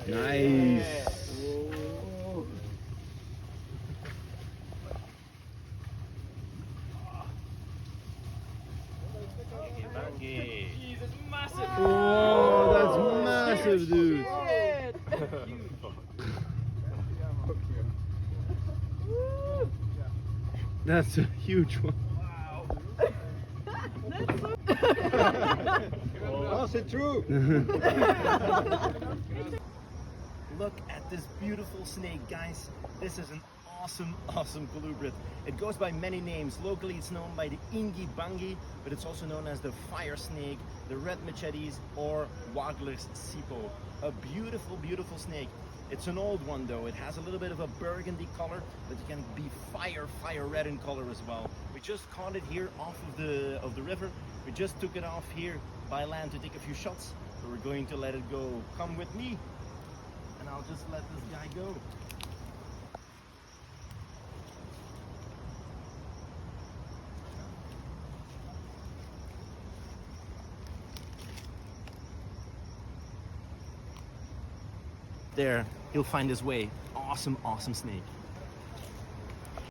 Nice. Jesus, massive. Oh, that's massive, dude. That's a huge one. Pass it through. Look at this beautiful snake, guys. This is an awesome colubrid. It goes by many names. Locally it's known by the Ingi Bangi, but it's also known as the fire snake, the red machetes, or Wagler's sipo. A beautiful snake. It's an old one though. It has a little bit of a burgundy color, but it can be fire red in color as well. We just caught it here off of the river. We just took it off here by land to take a few shots. So we're going to let it go. Come with me, and I'll just let this guy go. There, he'll find his way. Awesome snake.